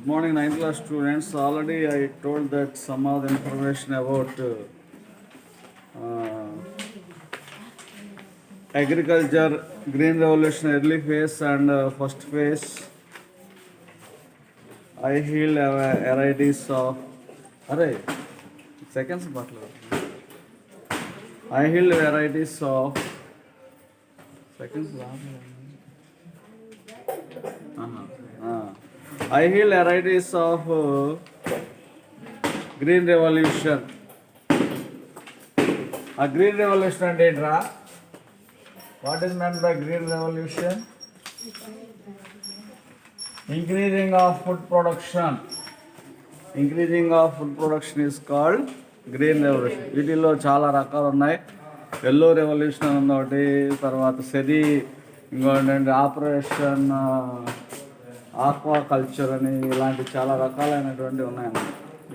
Good morning, 9th class students. Already I told that some of the information about uh, agriculture, green revolution, early phase and first phase. I healed varieties of. Array, seconds butler. I healed varieties of. Seconds. I healed varieties of green revolution. A green revolution and ఏంట్రా? What is meant by green revolution? Increasing of food production. Increasing of food production is called green revolution. వీటిల్లో చాలా రకాలు ఉన్నాయి. Yellow revolution ఉంది ఒకటి, తర్వాత సెది ఇంకోటి operation aqua culture అని, ఇలాంటి చాలా రకాలైనటువంటి ఉన్నాయన్నమాట.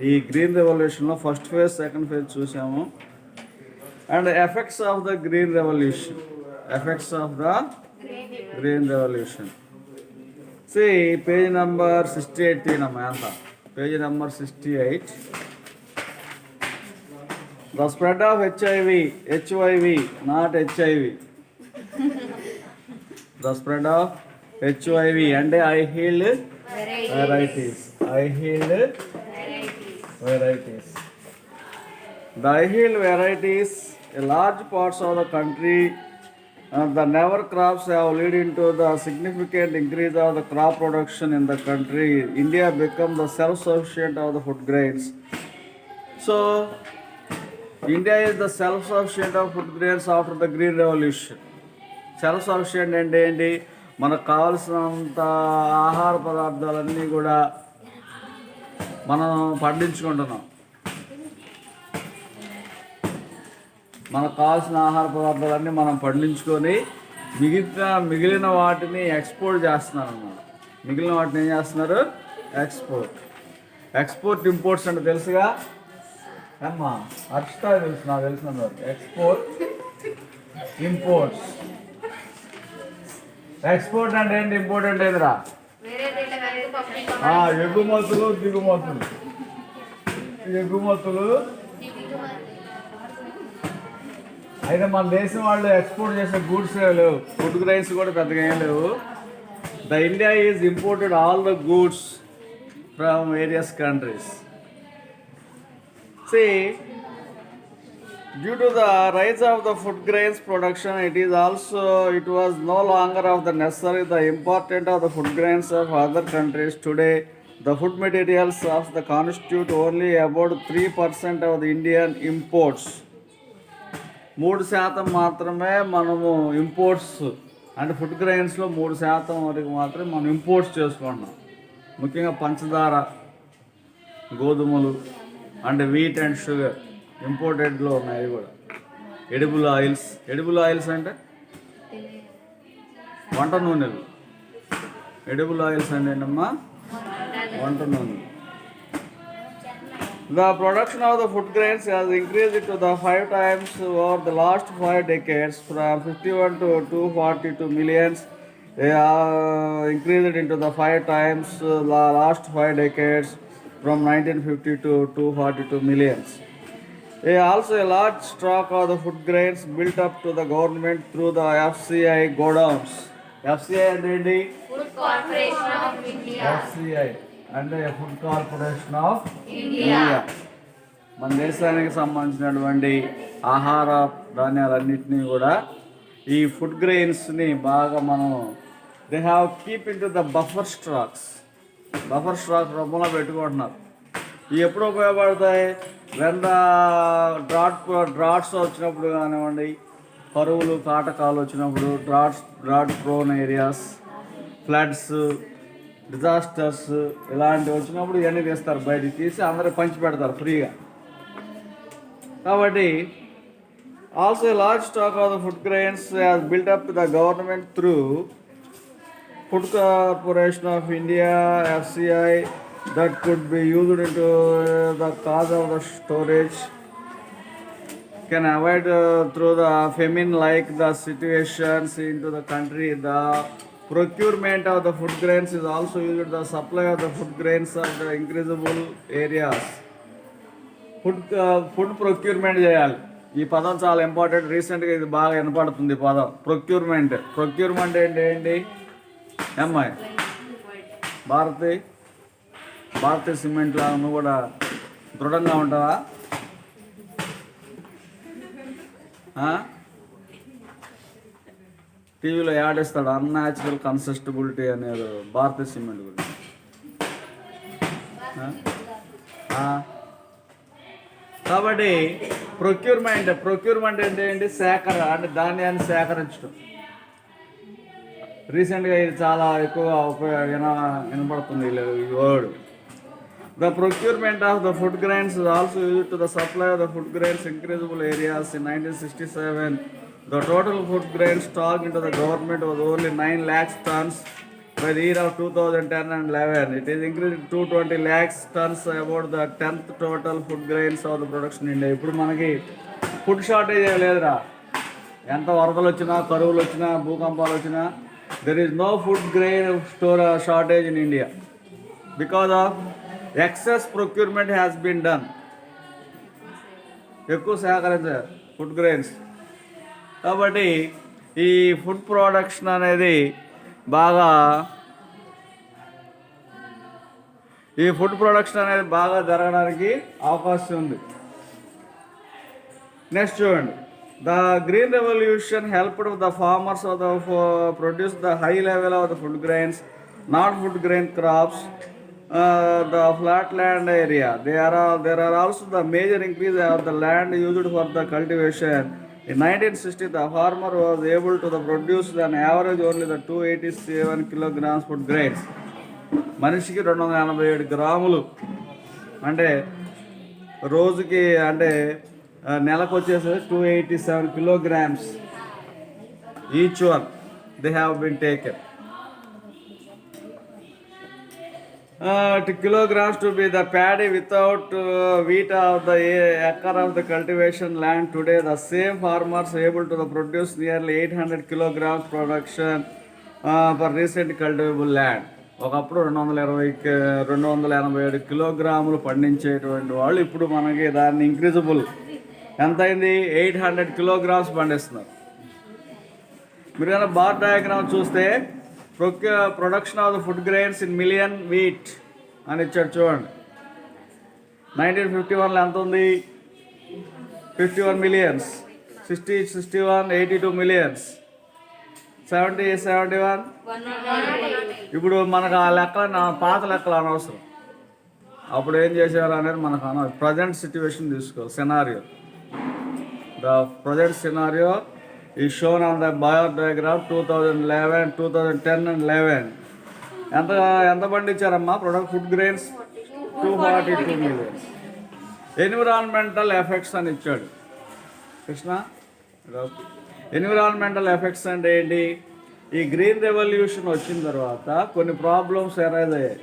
ఈ గ్రీన్ రెవల్యూషన్లో ఫస్ట్ ఫేజ్ సెకండ్ ఫేజ్ చూసాము. And effects of the green revolution. Effects of the green revolution. See page number 68 namanta. Page number 68. The spread of HIV, not HIV. The spread of HIV and I healed varieties. I healed varieties. The I healed varieties, a large parts of the country. The never crops have led into the significant increase of the crop production in the country. India become the self-sufficient of the food grains. So, India is the self-sufficient of food grains after the Green Revolution. Self-sufficient అంటే ఏంటి? మనకు కావాల్సినంత ఆహార పదార్థాలన్నీ కూడా మనం పండించుకుంటున్నాం. మనకు కావాల్సిన ఆహార పదార్థాలన్నీ మనం పండించుకొని మిగిలిన వాటిని ఎక్స్పోర్ట్ చేస్తున్నారు అన్నమాట. మిగిలిన వాటిని ఏం చేస్తున్నారు? ఎక్స్పోర్ట్ ఇంపోర్ట్స్ అంటే తెలుసుగా అమ్మా, అర్షిత తెలుసు, నాకు తెలిసిన ఎక్స్పోర్ట్ ఇంపోర్ట్స్. ఎక్స్పోర్ట్ అంటే ఏంటి, ఇంపోర్ట్ అంటే ఏంటిరా? ఎగుమతులు దిగుమతులు. ఎగుమతులు అయితే మన దేశం వాళ్ళు ఎక్స్పోర్ట్ చేసే గూడ్స్ లేవు, ఫుడ్ గ్రైన్స్ కూడా పెద్దగా ఏం లేవు. The India is imported all the goods from various countries. See, due to the rise of the food grains production, it was no longer of the necessary the important of the food grains of other countries. Today, the food materials of the constitute only about 3% of the Indian imports. 3% మాత్రమే మనము imports అంటే food గ్రైన్స్లో 3% వరకు మాత్రమే మనం imports చేసుకుంటున్నాం. ముఖ్యంగా పంచదార, గోధుమలు అండ్ వీట్ అండ్ షుగర్ ఇంపోర్టెడ్లో ఉన్నాయి. అవి కూడా ఎడిబుల్ ఆయిల్స్ అంటే వంట నూనెలు. ఎడిబుల్ ఆయిల్స్ అంటే ఏంటమ్మా? వంట నూనెలు. The production of the food grains has increased to the 5 times over the last 5 decades, from 51 to 242 millions. They are increased into the 5 times the last 5 decades, from 1950 to 242 millions. They also a large stock of the food grains built up to the government through the FCI godowns. FCI and Food Corporation of India. FCI అంటే food corporation of India. మన దేశానికి సంబంధించినటువంటి ఆహార ధాన్యాలన్నింటినీ కూడా ఈ food గ్రెయిన్స్ని బాగా మనం they have keep in to the buffer stock రూపంలో పెట్టుకుంటున్నారు. ఇవి ఎప్పుడు ఉపయోగపడతాయి? వెన్ ద డ్రాట్స్ వచ్చినప్పుడు కానివ్వండి, కరువులు కాటకాలు వచ్చినప్పుడు, drought prone areas, floods, disasters ఇలాంటివి వచ్చినప్పుడు ఇవన్నీ తీస్తారు, బయటికి తీసి అందరూ పంచి పెడతారు ఫ్రీగా. కాబట్టి also large stock of the food grains has built up the government through food corporation of India FCI that could be used into the cause of the storage can avoid through the famine like the situations into the country. The Procurement of the food grains is also used. The supply of the food grains of the increasable areas. Food procurement చేయాలి. ఈ పదం చాలా important. రీసెంట్గా ఇది బాగా వినపడుతుంది ఈ పదం ప్రొక్యూర్మెంట్. ప్రొక్యూర్మెంట్ ఏంటి అమ్మాయి భారతీయ సిమెంట్లో నువ్వు కూడా దృఢంగా ఉంటావా? టీవీలో యాడ్ ఇస్తాడు అన్యాచురల్ కన్సిస్టబిలిటీ అనేది భారతీయ సిమెంట్ గురించి. కాబట్టి ప్రొక్యూర్మెంట్ అంటే ఏంటి? అంటే ధాన్యాన్ని సేకరించడం. రీసెంట్గా ఇది చాలా ఎక్కువ వినపడుతుంది ఈ word. The procurement of the food grains is also used to the supply of the food grains increasable areas. In 1967, the total food grain stock into the government was only 9 lakh tons. By the year of 2010 and 11, it is increased to 220 lakh tons, about the 10th total food grains of the production in India. ఇప్పుడు మనకి food shortage లేదురా. ఎంత వరదలు వచ్చినా, కరువులు వచ్చినా, భూకంపాలు వచ్చినా, there is no food grain store shortage in India because of excess procurement has been done. ఎక్కువ సేకరించారు ఫుడ్ గ్రెయిన్స్. కాబట్టి ఈ ఫుడ్ ప్రొడక్షన్ అనేది బాగా జరగడానికి అవకాశం ఉంది. నెక్స్ట్ చూడండి. The green revolution helped the farmers of the produce the high level of the food grains, not food grain crops. The flatland area. There are also the major increase of the land used for the cultivation. In 1960, the farmer was able to produce an average only the 287 kilograms food grains. మనిషికి 287 గ్రాములు అంటే రోజుకి అంటే నెలకు వచ్చేసి 287 kilograms. Each one they have been taken. Kilograms to be the paddy without wheat of the acre of the cultivation land. Today the same farmers able to produce nearly 800 kilograms production for recent cultivable land. ఒకప్పుడు 287 కిలోగ్రాములు పండించేటువంటి వాళ్ళు ఇప్పుడు మనకి దాన్ని ఇంక్రీజబుల్ ఎంత అయింది? 800 kilograms పండిస్తున్నారు. మీరు కనుక బార్ డయాగ్రామ్ చూస్తే production of the food grains in million wheat అని ఇచ్చాడు చూడండి. 1951లో ఎంత ఉంది? 51 millions. 61, 82 millions. 71. ఇప్పుడు మనకు ఆ లెక్కలు పాత లెక్కలు అనవసరం. అప్పుడు ఏం చేశారు అనేది మనకు ప్రజెంట్ సిచ్యువేషన్ తీసుకోవాలి. Scenario, the present scenario is shown on the bar diagram. 2011, 2010 and 11 ఎంత పండించారమ్మా food grains? 242 millions. Environmental effects అని ఇచ్చాడు కృష్ణ. ఎన్విరాన్మెంటల్ ఎఫెక్ట్స్ అంటే ఏంటి? ఈ గ్రీన్ రెవల్యూషన్ వచ్చిన తర్వాత కొన్ని ప్రాబ్లమ్స్ ఎరైజ్ అయ్యాయి.